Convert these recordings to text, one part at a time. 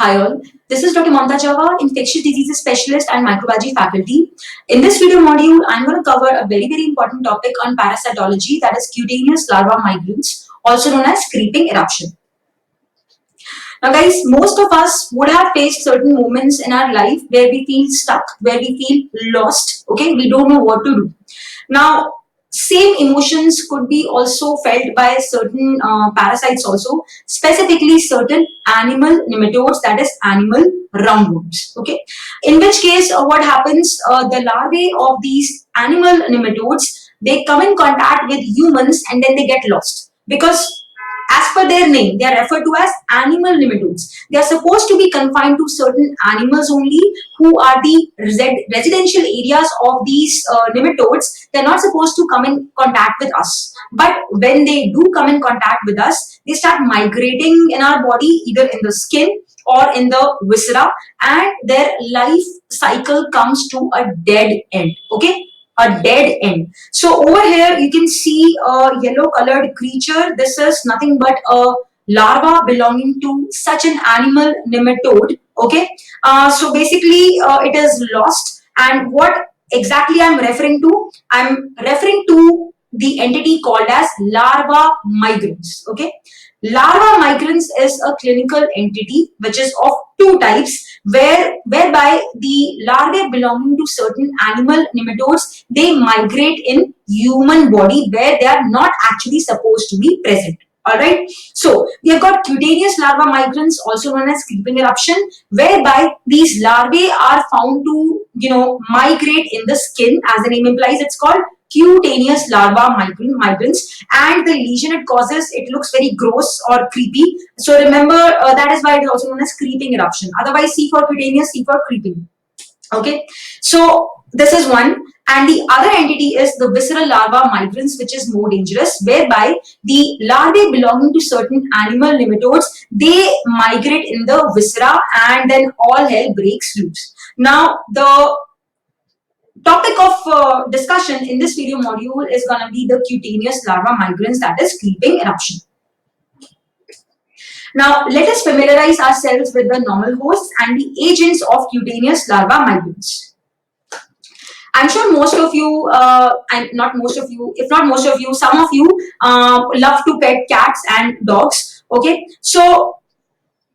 Hi all, this is Dr. Mamta Java, infectious diseases specialist and microbiology faculty. In this video module, I'm going to cover a very important topic on parasitology, that is cutaneous larva migrans, also known as creeping eruption. Now guys, most of us would have faced certain moments in our life where we feel stuck, where we feel lost, okay, we don't know what to do. Now, same emotions could be also felt by certain parasites also, specifically certain animal nematodes, that is animal roundworms, okay. In which case, what happens, the larvae of these animal nematodes, they come in contact with humans and then they get lost. Because as per their name, they are referred to as animal nematodes. They are supposed to be confined to certain animals only who are the residential areas of these nematodes. They are not supposed to come in contact with us. But when they do come in contact with us, they start migrating in our body, either in the skin or in the viscera, and their life cycle comes to a dead end. Okay, a dead end. So over here you can see a yellow colored creature. This is nothing but a larva belonging to such an animal nematode. Okay, so basically it is lost. And what exactly I'm referring to? I'm referring to the entity called as larva migrans. Okay, larva migrans is a clinical entity which is of two types, whereby the larvae belonging to certain animal nematodes, they migrate in human body where they are not actually supposed to be present. Alright, so we have got cutaneous larva migrans, also known as creeping eruption, whereby these larvae are found to migrate in the skin. As the name implies, it's called cutaneous larva migrans, and the lesion it causes, it looks very gross or creepy. So remember, that is why it is also known as creeping eruption. Otherwise, C for cutaneous, C for creeping. Okay, so this is one. And the other entity is the visceral larva migrans, which is more dangerous, whereby the larvae belonging to certain animal nematodes, they migrate in the viscera and then all hell breaks loose. Now, the topic of discussion in this video module is going to be the cutaneous larva migrans, that is creeping eruption. Now, let us familiarize ourselves with the normal hosts and the agents of cutaneous larva migrans. I'm sure most of you, and not most of you, if not most of you, some of you love to pet cats and dogs. Okay, so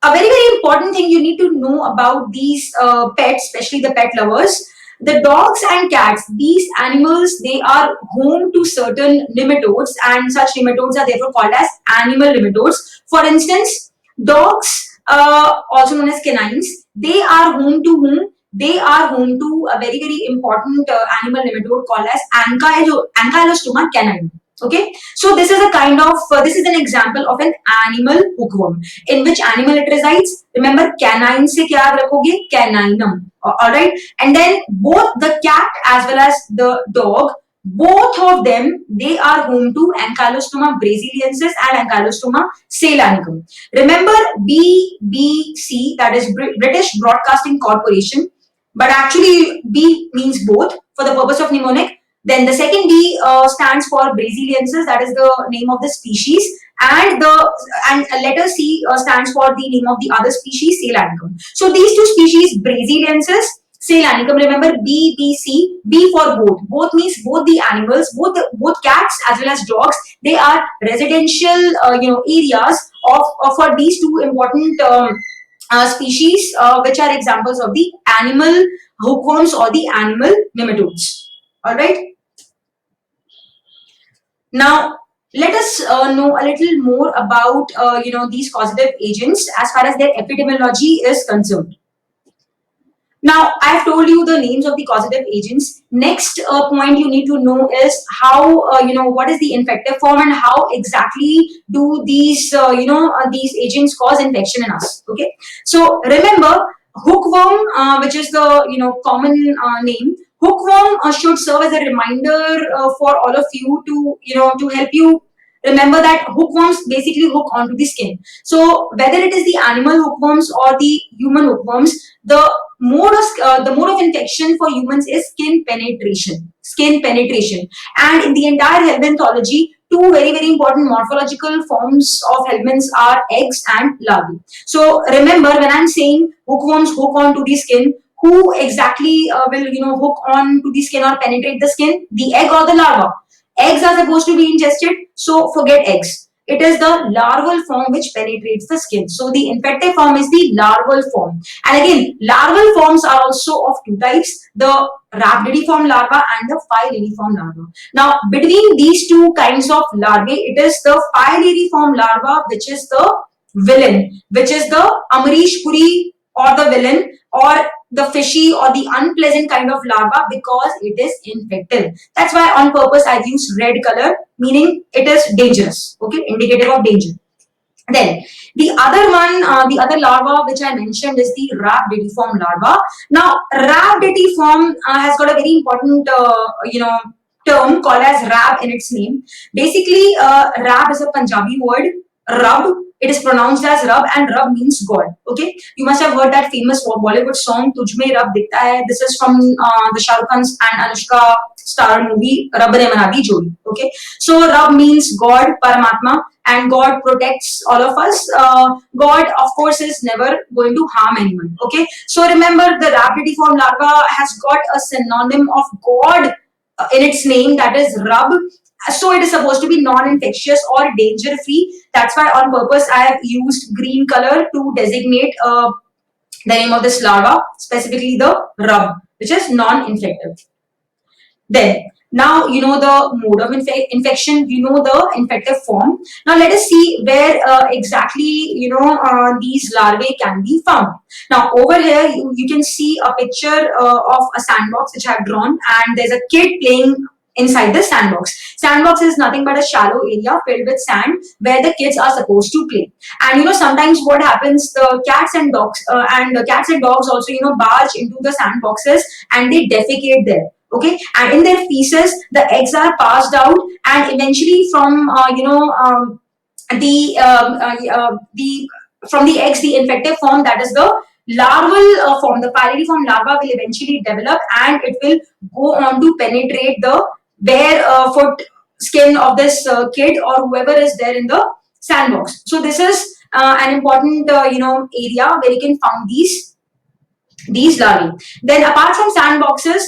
a very important thing you need to know about these pets, especially the pet lovers. The dogs and cats, these animals, they are home to certain nematodes, and such nematodes are therefore called as animal nematodes. For instance, dogs, also known as canines, they are home to whom? They are home to a very important animal nematode called as Ankylostoma canine. Okay, so this is a kind of this is an example of an animal hookworm. In which animal it resides? Remember, canine se kya yaad rakhoge? Caninum. Alright, and then both the cat as well as the dog, both of them, they are home to Ankylostoma brasiliensis and Ankylostoma ceylanicum. Remember, BBC, that is British Broadcasting Corporation, but actually B means both for the purpose of mnemonic. Then the second B stands for brasiliensis, that is the name of the species, and letter C stands for the name of the other species, ceylanicum. So these two species, brasiliensis, ceylanicum, remember BBC, B for both. Both means both the animals, both cats as well as dogs. They are residential, areas of for these two important species, which are examples of the animal hookworms or the animal nematodes. All right. Now, let us know a little more about these causative agents as far as their epidemiology is concerned. Now, I have told you the names of the causative agents. Next point you need to know is how, what is the infective form and how exactly do these, these agents cause infection in us. Okay. So, remember, hookworm, which is the, common name, hookworm should serve as a reminder for all of you to, to help you remember that hookworms basically hook onto the skin. So whether it is the animal hookworms or the human hookworms, the mode of infection for humans is skin penetration. Skin penetration. And in the entire Helminthology, two very important morphological forms of helminths are eggs and larvae. So remember, when I'm saying hookworms hook onto the skin, who exactly will hook on to the skin or penetrate the skin? The egg or the larva? Eggs are supposed to be ingested, so forget eggs. It is the larval form which penetrates the skin. So the infective form is the larval form. And again, larval forms are also of two types, the rhabdidiform larva and the filariform larva. Now, between these two kinds of larvae, it is the filariform larva which is the villain, which is the Amrish Puri or the villain, or the fishy or the unpleasant kind of larva, because it is infective. That's why on purpose I've used red color, meaning it is dangerous, okay, indicative of danger. Then the other one, the other larva which I mentioned is the rhabdidiform larva. Now rhabdidiform has got a very important term called as rab in its name. Basically, rab is a Punjabi word. Rab, it is pronounced as rub, and rub means God. Okay, you must have heard that famous Bollywood song "Tujh Mein Rab Dikhta Hai." This is from the Shah Rukh Khan and Anushka star movie Rab Ne Bana Di Jodi. Okay, so rab means God, Paramatma, and God protects all of us. God, of course, is never going to harm anyone. Okay, so remember, the rhabdidiform larva has got a synonym of God in its name, that is rub. So it is supposed to be non-infectious or danger-free. That's why on purpose I have used green color to designate the name of this larva, specifically the rub, which is non-infective. Then, now you know the mode of infection, you know the infective form. Now let us see where exactly these larvae can be found. Now over here you can see a picture of a sandbox which I have drawn, and there's a kid playing inside the sandbox. Sandbox is nothing but a shallow area filled with sand where the kids are supposed to play. And sometimes what happens, the cats and dogs also barge into the sandboxes and they defecate there. Okay, and in their feces the eggs are passed out, and eventually from the from the eggs, the infective form, that is the larval form, the filariform larva, will eventually develop, and it will go on to penetrate the bare foot skin of this kid or whoever is there in the sandbox. So this is an important area where you can find these larvae. Then apart from sandboxes,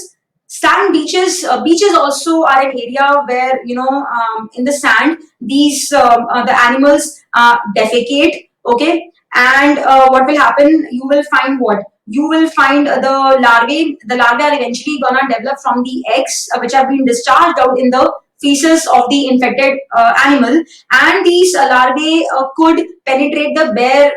sand beaches, beaches also are an area where in the sand these the animals defecate. Okay, and what will happen, you will find what you will find the larvae are eventually gonna develop from the eggs which have been discharged out in the feces of the infected animal, and these larvae could penetrate the bare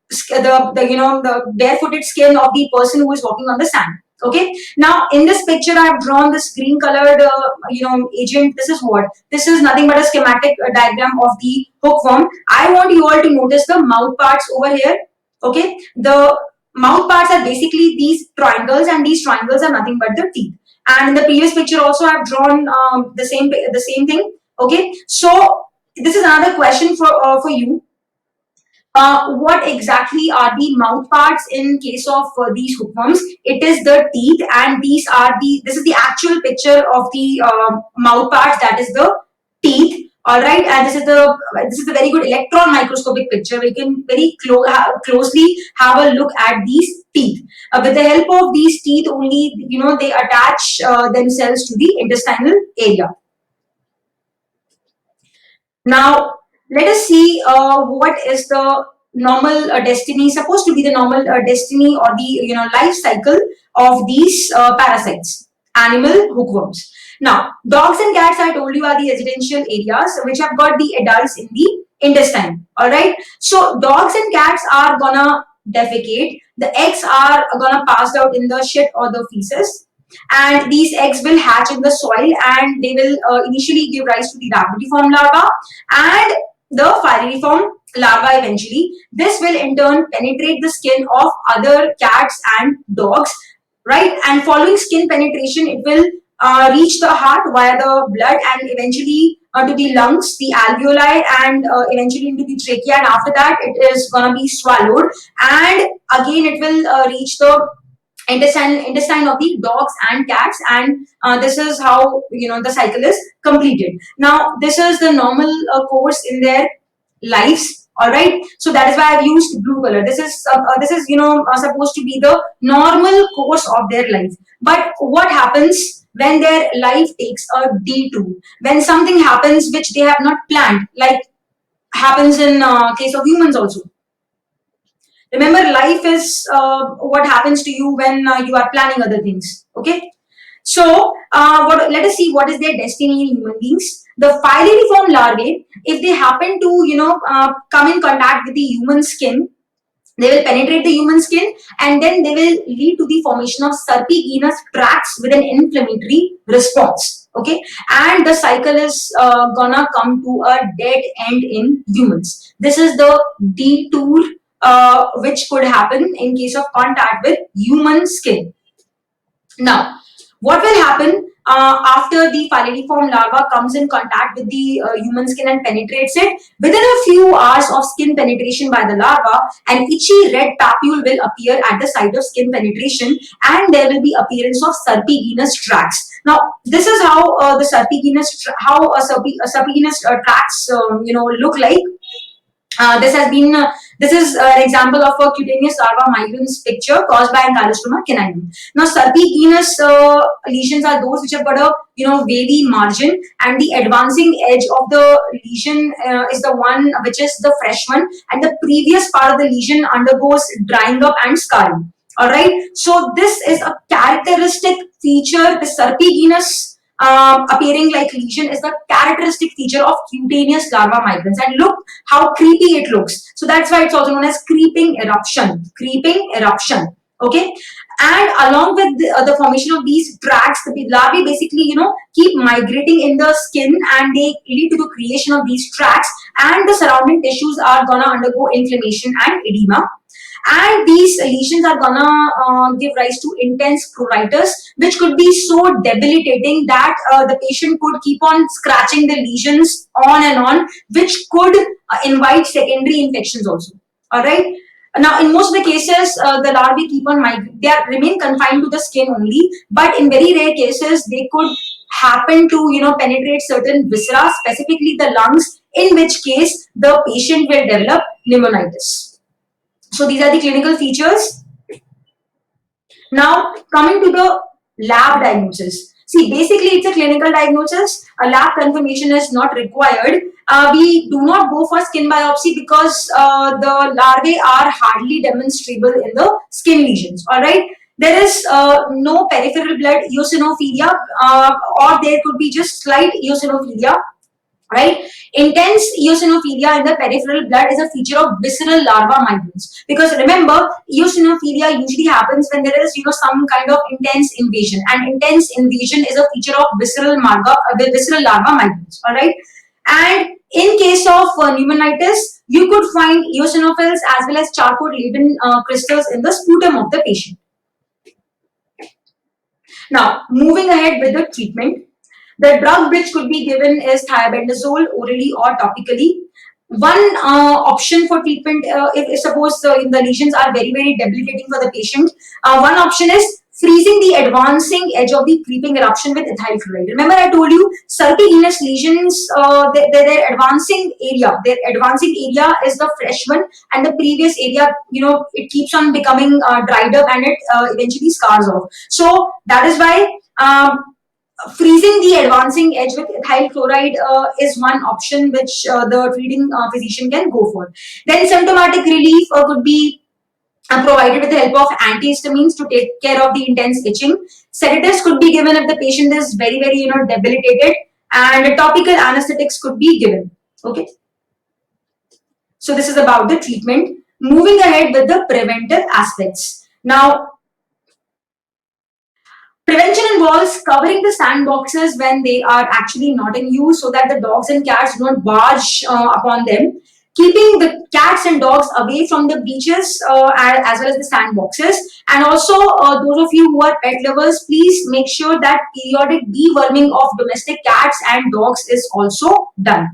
the barefooted skin of the person who is walking on the sand. Okay, now in this picture I have drawn this green colored agent. This is what, this is nothing but a schematic diagram of the hookworm. I want you all to notice the mouth parts over here. Okay, the mouth parts are basically these triangles, and these triangles are nothing but the teeth. And in the previous picture also I have drawn the same thing. Okay, so this is another question for you. What exactly are the mouth parts in case of these hookworms? It is the teeth, and this is the actual picture of the mouth parts, that is the teeth. All right, and this is the very good electron microscopic picture. We can very closely have a look at these teeth. With the help of these teeth only, they attach themselves to the intestinal area. Now, let us see what is the normal destiny, supposed to be the normal destiny or the life cycle of these parasites, animal hookworms. Now, dogs and cats, I told you, are the residential areas which have got the adults in the intestine. All right. So, dogs and cats are gonna defecate. The eggs are gonna pass out in the shit or the feces, and these eggs will hatch in the soil, and they will initially give rise to the rhabdidiform larva and the filariform larva eventually. This will in turn penetrate the skin of other cats and dogs, right? And following skin penetration, it will reach the heart via the blood, and eventually to the lungs, the alveoli, and eventually into the trachea, and after that it is gonna be swallowed, and again it will reach the intestine of the dogs and cats, and this is how the cycle is completed. Now this is the normal course in their lives. All right, so that is why I've used blue color. This is supposed to be the normal course of their life. But what happens when their life takes a detour, when something happens which they have not planned, like happens in case of humans also. Remember, life is what happens to you when you are planning other things. Okay. So, let us see what is their destiny in human beings. The filariform larvae, if they happen to, come in contact with the human skin, they will penetrate the human skin, and then they will lead to the formation of serpiginous tracts with an inflammatory response. Okay, and the cycle is gonna come to a dead end in humans. This is the detour which could happen in case of contact with human skin. Now, what will happen after the filariform larva comes in contact with the human skin and penetrates it? Within a few hours of skin penetration by the larva, an itchy red papule will appear at the site of skin penetration, and there will be appearance of serpiginous tracts. Now, this is how the serpiginous tracts look like. This is an example of a cutaneous larva migrans picture caused by Ankylostoma caninum. Now, serpiginous lesions are those which have got a wavy margin, and the advancing edge of the lesion is the one which is the fresh one, and the previous part of the lesion undergoes drying up and scarring. All right. So this is a characteristic feature. The serpiginous appearing like lesion is the characteristic feature of cutaneous larva migrans, and look how creepy it looks. So that's why it's also known as creeping eruption. Creeping eruption. Okay, and along with the formation of these tracts, the larvae basically keep migrating in the skin, and they lead to the creation of these tracts, and the surrounding tissues are gonna undergo inflammation and edema. And these lesions are gonna give rise to intense pruritus, which could be so debilitating that the patient could keep on scratching the lesions on and on, which could invite secondary infections also. All right. Now, in most of the cases, the larvae keep on migrating. They remain confined to the skin only, but in very rare cases, they could happen to penetrate certain viscera, specifically the lungs, in which case the patient will develop pneumonitis. So these are the clinical features. Now, coming to the lab diagnosis. See, basically it's a clinical diagnosis. A lab confirmation is not required. We do not go for skin biopsy because the larvae are hardly demonstrable in the skin lesions. All right. There is no peripheral blood eosinophilia, or there could be just slight eosinophilia. Right? Intense eosinophilia in the peripheral blood is a feature of visceral larva migrans. Because remember, eosinophilia usually happens when there is some kind of intense invasion, and intense invasion is a feature of visceral larva migrans. All right, and in case of pneumonitis, you could find eosinophils as well as charcoal-laden crystals in the sputum of the patient. Now, moving ahead with the treatment. The drug which could be given is thiabendazole orally or topically. One option for treatment, if suppose the lesions are very, very debilitating for the patient, one option is freezing the advancing edge of the creeping eruption with ethyl chloride. Remember, I told you serpiginous lesions, their advancing area is the fresh one, and the previous area, it keeps on becoming dried up, and it eventually scars off. So that is why freezing the advancing edge with ethyl chloride is one option which the treating physician can go for. Then symptomatic relief could be provided with the help of antihistamines to take care of the intense itching. Sedatives could be given if the patient is very, very debilitated, and topical anesthetics could be given. Okay. So this is about the treatment. Moving ahead with the preventive aspects. Now, prevention involves covering the sandboxes when they are actually not in use, so that the dogs and cats do not barge upon them. Keeping the cats and dogs away from the beaches as well as the sandboxes. And also, those of you who are pet lovers, please make sure that periodic deworming of domestic cats and dogs is also done.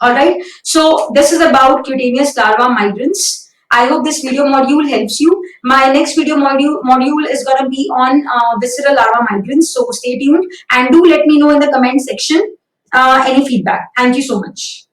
All right. So this is about cutaneous larva migrans. I hope this video module helps you. My next video module is going to be on visceral larva migrants. So stay tuned and do let me know in the comment section any feedback. Thank you so much.